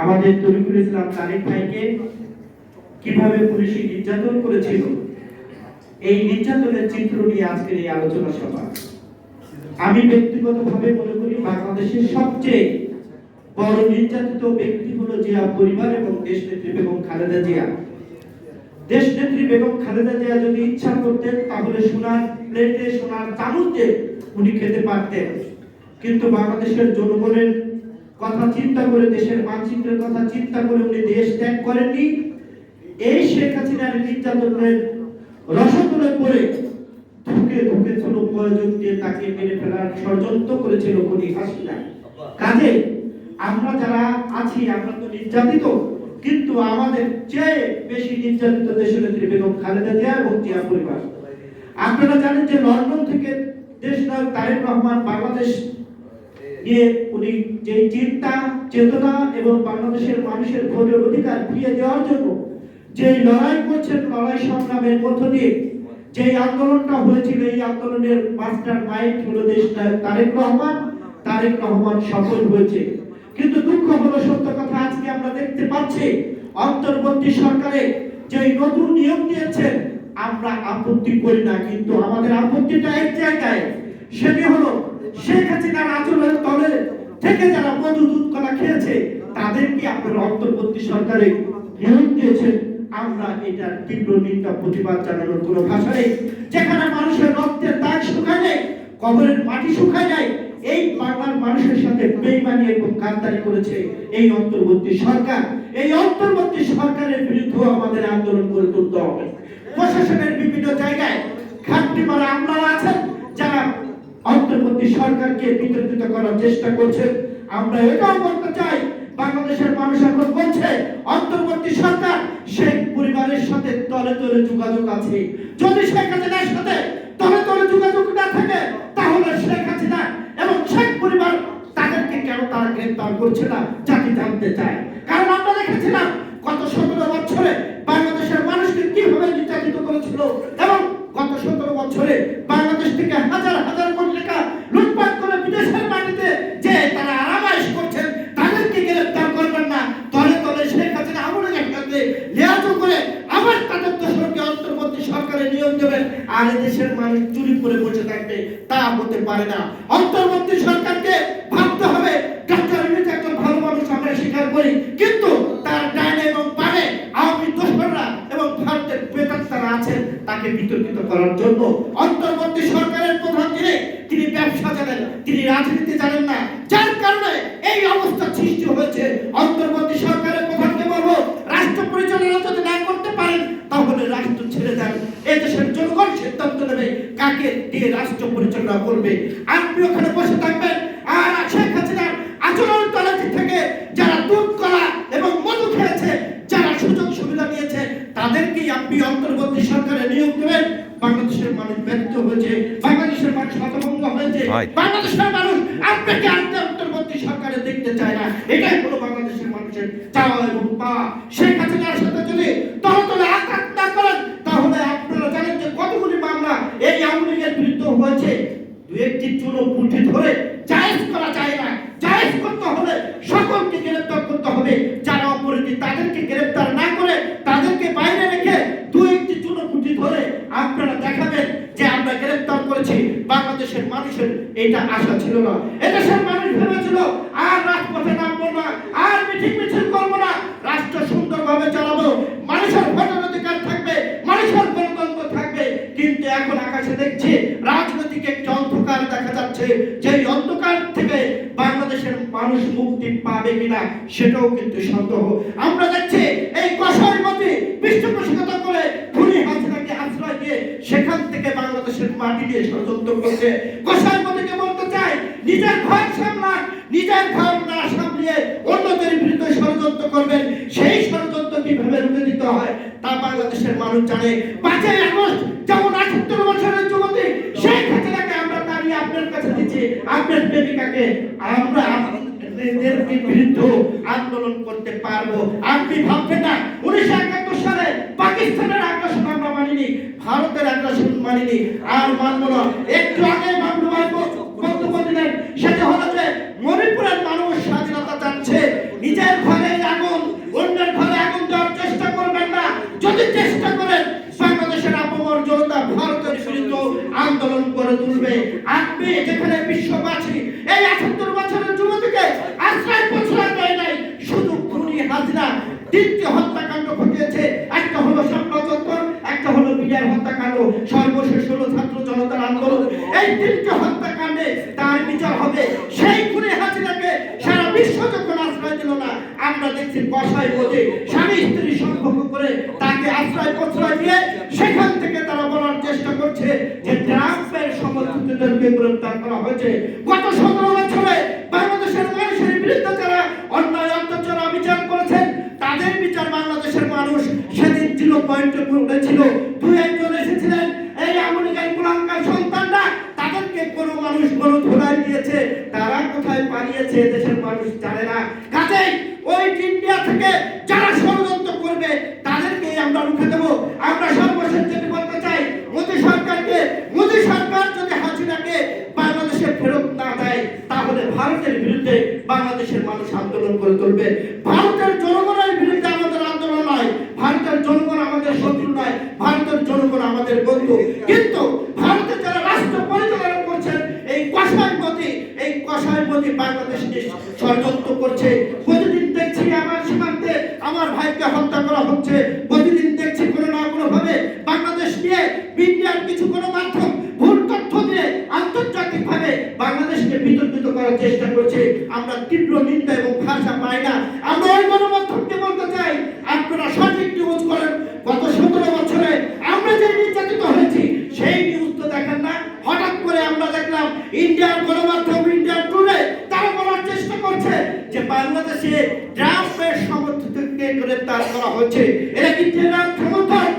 আমাদের তরিকুল ইসলাম তারেক ভাইকে কিভাবে পুলিশ নির্যাতন করেছিল, এই নির্যাতনের চিত্র নিয়ে আজকের এই আলোচনা সভা। আমি ব্যক্তিগতভাবে মনে করি বাংলাদেশের সবচেয়ে বড় নির্যাতিত ব্যক্তি হলো জিয়া পরিবার এবং দেশনেত্রী বেগম খালেদা জিয়া। দেশনেত্রী বেগম খালেদা জিয়া যদি ইচ্ছা করতেন তাহলে সোনার প্লেটে সোনার চামচে উনি খেতে পারতেন, কিন্তু বাংলাদেশের জনগণের কথা চিন্তা করে, দেশের মানচিত্রের কথা চিন্তা করে উনি দেশ ত্যাগ করেননি। এই শেখ হাসিনার নির্যাতনের রসতলে পড়ে ঢুকে ঢুকেছিল, প্রয়োজন দিয়ে তাকে মেরে ফেলার ষড়যন্ত্র করেছিল খুনি হাসিনা। কাজে আমরা যারা আছি আমরা তো নির্যাতিত, কিন্তু আমাদের চেয়ে বেশি নির্যাতিত দেশনেত্রী বেগম খালেদা জিয়া এবং জিয়া পরিবার। আপনারা জানেন যে লন্ডন থেকে দেশনায়ক তারেক রহমান বাংলাদেশ নিয়ে উনি যে চিন্তা চেতনা এবং বাংলাদেশের মানুষের ভোটের অধিকার ফিরিয়ে দেওয়ার জন্য যে লড়াই করছেন, লড়াই সংগ্রামের মধ্য দিয়ে যে আন্দোলনটা হয়েছিল, এই আন্দোলনের মাস্টার মাইন্ড হলো দেশনায়ক তারেক রহমান। তারেক রহমান সফল হয়েছে, কিন্তু দুঃখ হলো সত্য কথা, আজকে আমরা দেখতে পাচ্ছি অন্তর্বর্তী সরকারে যে নতুন নিয়ম দিয়েছেন আমরা আপত্তি করি না, কিন্তু আমাদের আপত্তিটা এক জায়গায়, সেটি হলো শেখ হাসিনার আচরণের তলে থেকে যারা মধু দুধ কলা খেয়েছে তাদেরকে আপনারা অন্তর্বর্তী সরকারে নিয়োগ দিয়েছেন। আমরা এটার তীব্র নিন্দা প্রতিবাদ জানানোর কোনো ভাষা নেই। যেখানে মানুষের রক্তের দাগ শুকায় নেই, কবরের মাটি শুকায় নাই, এই বাংলার মানুষের সাথে বেইমানি এবং গাদ্দারি করেছে এই অন্তর্বর্তী সরকার। এই অন্তর্বর্তী সরকারের বিরুদ্ধে আমাদের আন্দোলন করে তুলতে হবে। প্রশাসনের বিভিন্ন জায়গায় ঘাটতি মারা আমলারা আছেন যারা অন্তর্বর্তী সরকারকে বিতর্কিত করার চেষ্টা করছেন। আমরা এটাও বলতে চাই, বাংলাদেশের মানুষ এখন বলছে অন্তর্বর্তী সরকার শেখ পরিবারের সাথে তলে তলে যোগাযোগ আছে। যদি শেখ হাসিনার সাথে তলে তলে যোগাযোগ না থাকে তাহলে শেখ হাসিনা এবং শেখ পরিবার তাদেরকে কেন তারা গ্রেফতার করছে না, জাতি জানতে চায়। কারণ আমরা দেখেছিলাম গত 17 বছরে বাংলাদেশের মানুষকে কিভাবে নির্যাতিত করেছিল, এবং গত 17 বছরে বাংলাদেশ থেকে হাজার হাজার কোটি টাকা লুটপাট করে বিদেশের মাটিতে যে তারা আরামাইশ করছেন তাদেরকে গ্রেফতার করবেন না, তলে তলে শেখ হাসিনা আমলের সাথে লিয়াজু করে আবার তাদের দোষরকে অন্তর্বর্তী সরকারে নিয়োগ দেবেন আর দেশের মানুষ চুরি করে বসে থাকবে, তা হতে পারে না। অন্তর্বর্তী সরকারকে ভাবতে হবে ডক্টর ইউনূস একজন ভালো মানুষ, আমরা স্বীকার করি, কিন্তু তার ডাইনে এবং বামে আওয়ামী দোসররা এবং ভারতের প্রেতাত্মারা আছেন তাকে বিতর্কিত করার জন্য। অন্তর্বর্তী সরকারের প্রধান তিনি ব্যবসা জানেন, তিনি রাজনীতি জানেন না, যার কারণে এই অবস্থা সৃষ্টি হয়েছে। অন্তর্বর্তী সরকারের প্রধানকে বলবো রাষ্ট্র পরিচালনা যদি না করতে পারেন তাহলে রাষ্ট্র ছেড়ে দেন, এই দেশের জনগণ সিদ্ধান্ত নেবে কাকে দিয়ে রাষ্ট্র পরিচালনা করবে। আপনি ওখানে বসে থাকবেন আর শেখ হাসিনার আচরণ তলা থেকে যারা দুধ কলা এবং মধু খেয়েছে, যারা সুযোগ সুবিধা নিয়েছে তাদেরকেই আপনি অন্তর্বর্তী সরকারে নিয়োগ দেবেন। বাংলাদেশের মানুষ ব্যর্থ হয়েছে, বাংলাদেশের মানুষ হতভম্ব হয়েছে, বাংলাদেশের মানুষ আপনাকে অন্তর্বর্তী সরকারে দেখতে চায় না। এটাই হলো বাংলাদেশের মানুষের চাওয়া এবং পাওয়া। শেখ হাসিনার সাথে যদি তলে তলে আঘাত না করেন তাহলে আপনারা জানেন যে কতগুলি মামলা এই আওয়ামী লীগের বিরুদ্ধে হয়েছে। দু একটি চুনো মুঠি ধরে জায়েজ করা যায় না, জায়েজ করতে হলে সকলকে গ্রেফতার করতে হবে। যারা অপরাধী তাদেরকে গ্রেফতার না করে তাদেরকে বাইরে রেখে দু একটি চুনো মুঠি ধরে আপনারা দেখাবেন যে আমরা গ্রেফতার করেছি। বাংলাদেশের মানুষের এটা আশা ছিল না। এদেশের মানুষ ভেবেছিল আর রাজপথে নামবো না, আর মিছিল মিছিল করবো না, রাষ্ট্র সুন্দরভাবে চালাবো, মানুষের ভোটার অধিকার থাকবে, মানুষের গণতন্ত্র থাকবে। কিন্তু এখন আকাশে দেখছি রাজনৈতিক একটি অন্ধকার দেখা যাচ্ছে, যেই অন্ধকার থেকে বাংলাদেশের মানুষ মুক্তি পাবে কিনা সেটাও কিন্তু সন্দেহ। আমরা দেখছি এই কষাই মতে পৃষ্ঠপোষকতা করে খুনি হাসিনাকে আশ্রয় দিয়ে সেখান থেকে বাংলাদেশের মাটি দিয়ে ষড়যন্ত্র করছে। কষাই মতেকে বলতে চাই নিজের ঘর সামলান, নিজের ঘর না সামলিয়ে অন্যদের বিরুদ্ধে ষড়যন্ত্র করবেন, সেই ষড়যন্ত্র কিভাবে রুখে দিতে হয় তা বাংলাদেশের মানুষ জানে। 5 আগস্ট যেমন 78 বছরের যুবতী শেখ হাসিনাকে আমরা দাঁড়িয়ে আপনার কাছে দিচ্ছি, আপনার প্রেমিকাকে আমরা বিরুদ্ধে আন্দোলন করতে পারবো। আপনি ভাববেন না 1971 সালে পাকিস্তানের আগ্রাসন আমরা মানিনি, ভারতের আগ্রাসন মানিনি, আর মানব না। একটু আগে বক্তব্য দিলেন, সেটা হলো যে মণিপুরের মানুষ স্বাধীনতা চাচ্ছে, নিজের ঘরে আপনি যেখানে বিশ্ববাসী এই ৭৮ বছরের যুবতীকে আশ্রয় প্রশ্রয় দেয় নাই, শুধু খুনি হাসিনা তিনটি হত্যাকাণ্ড ঘটিয়েছে। একটা হলো শাপলা চত্বর, একটা হলো বিডিআর হত্যাকাণ্ড, সর্বশেষ হলো ছাত্র জনতার আন্দোলন। এই তিনটি হত্যাকাণ্ডে তার বিচার হবে। সেই খুনি হাসিনাকে সারা বিশ্ব যখন আশ্রয় দিল না, আমরা দেখছি কসাই মধ্যে স্বামী স্ত্রী সম্পর্ক করে তাকে আশ্রয় প্রশ্রয় দিয়ে সেখান থেকে তারা বলার চেষ্টা করছে যে ট্রাম্পের সমর্থকদেরকে গ্রেফতার করা হয়েছে। গত ১৭ বছরে বাংলাদেশের মানুষের বিরুদ্ধে যারা অন্যায় অত্যাচার অবিচার করেছেন, তাদের বিচার বাংলাদেশের মানুষ সেদিন 0 পয়েন্টে পড়েছিল। দুই একজন এসেছিলেন এই আমেরিকার কুলাঙ্কার সন্তানরা, তাদেরকে কোনো মানুষ গণধোলাই দিয়েছে, তারা কোথায় পালিয়েছে দেশের মানুষ জানে না। কাজেই ওই ইন্ডিয়া থেকে যারা ষড়যন্ত্র করবে তাদেরকে আমরা রুখে দেব। আমরা সর্বশেষ যেটি বলতে চাই, মোদী সরকার যদি হাসিনাকে বাংলাদেশে ফেরত না দেয়, তাহলে ভারতের বিরুদ্ধে বাংলাদেশের মানুষ আন্দোলন করে তুলবে। ভারতের জনগণের বিরুদ্ধে আমাদের আন্দোলন নয়, ভারতের জনগণ আমাদের শত্রু নয়, ভারতের জনগণ আমাদের বন্ধু। কিন্তু ভারতের যারা রাষ্ট্র পরিচালনা করছেন এই কসাইপতি বাংলাদেশকে ষড়যন্ত্র করছে। প্রতিদিন দেখছি আমার সীমান্তে আমার ভাইকে হত্যা করা হচ্ছে, প্রতিদিন দেখছি কোনো না কোনো ভাবে বাংলাদেশ নিয়ে মিডিয়ার কিছু কোনো মাধ্যম ভুল তথ্য দিয়ে আন্তর্জাতিক ভাবে বাংলাদেশকে বিতর্কিত করার চেষ্টা করছে। আমরা তীব্র নিন্দা এবং ভাষা পাই না। আমরা ওই গণমাধ্যমকে বলতে চাই, আপনারা সঠিক নিউজ করেন। গত ১৭ বছরে আমরা যে নির্যাতিত হয়েছি সেই নিউজ তো দেখেন না। হঠাৎ করে আমরা দেখলাম ইন্ডিয়ার গণমাধ্যম ইন্ডিয়া টুডে তারা বলার চেষ্টা করছে যে বাংলাদেশে ট্রাম্পের সমর্থকদেরকে গ্রেফতার করা হচ্ছে। এটা কি ট্রাম্প সমর্থক?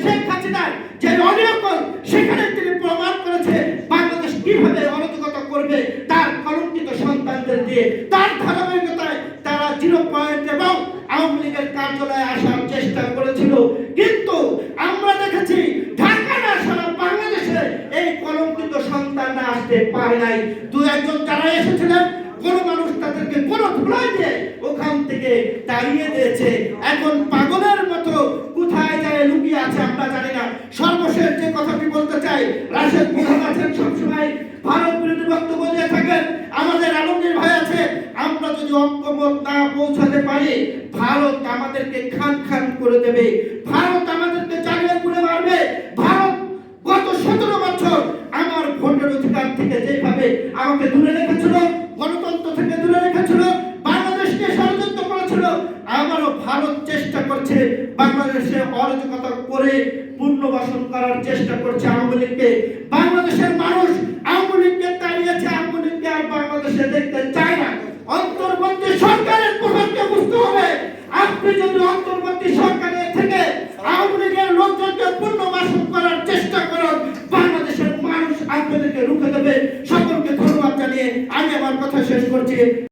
শেখ হাসিনার যে অনিয়ম সেখানে তিনি প্রমাণ করেছে বাংলাদেশ কিভাবে অরাজকতা করবে তার কলঙ্কিত সন্তানদের দিয়ে। তার ধারাবাহিকতায় তারা 0 পয়েন্ট এবং আওয়ামী লীগের কার্যালয়ে আসার চেষ্টা করেছিল, কিন্তু আমরা দেখেছি ঢাকা না সারা বাংলাদেশে এই কলঙ্কিত সন্তানরা আসতে পারে নাই। দু একজন যারা এসেছিলেন কোন মানুষ তাদেরকে কোনো ধুলাই দিয়ে ওখান থেকে তাড়িয়ে দিয়েছে। এখন পাগলের মতো কোথায় যায় লুকিয়ে আছে আমরা জানি না। সর্বশেষ যে কথাটি বলতে চাই, রাশেদ প্রধান আছেন সবসময় ভারত বিরোধী বক্তব্য দিয়ে থাকেন, আমাদের আলমগীর ভাই আছে। আমরা যদি ঐক্যমত না পৌঁছাতে পারি, ভারত আমাদেরকে খান খান করে দেবে, ভারত আমাদেরকে জ্বালিয়ে পুড়ে মারবে। ভারত গত ১৭ বছর আমার ভোটের অধিকার থেকে যেভাবে আমাকে দূরে রেখেছিল, গণতন্ত্র থেকে দূরে রেখেছিল, বাংলাদেশকে ষড়যন্ত্র করেছিল, আমারও ভারত চেষ্টা করছে বাংলাদেশে অরাজকতা করে পুনর্বাসন করার চেষ্টা করছে আওয়ামী লীগকে। বাংলাদেশের মানুষ আওয়ামী লীগকে তাড়িয়েছে, আওয়ামী লীগকে আর বাংলাদেশে দেখতে চায় না। অন্তর্বর্তী সরকারের প্রধানকে বুঝতে হবে, আপনি যদি অন্তর্বর্তী সরকারের থেকে আওয়ামী লীগের লোকজনকে পুনর্বাসন করার চেষ্টা করেন, বাংলাদেশের মানুষ আপনাদেরকে রুখে দেবে। সকলকে ধন্যবাদ জানিয়ে আমি আমার কথা শেষ করছি।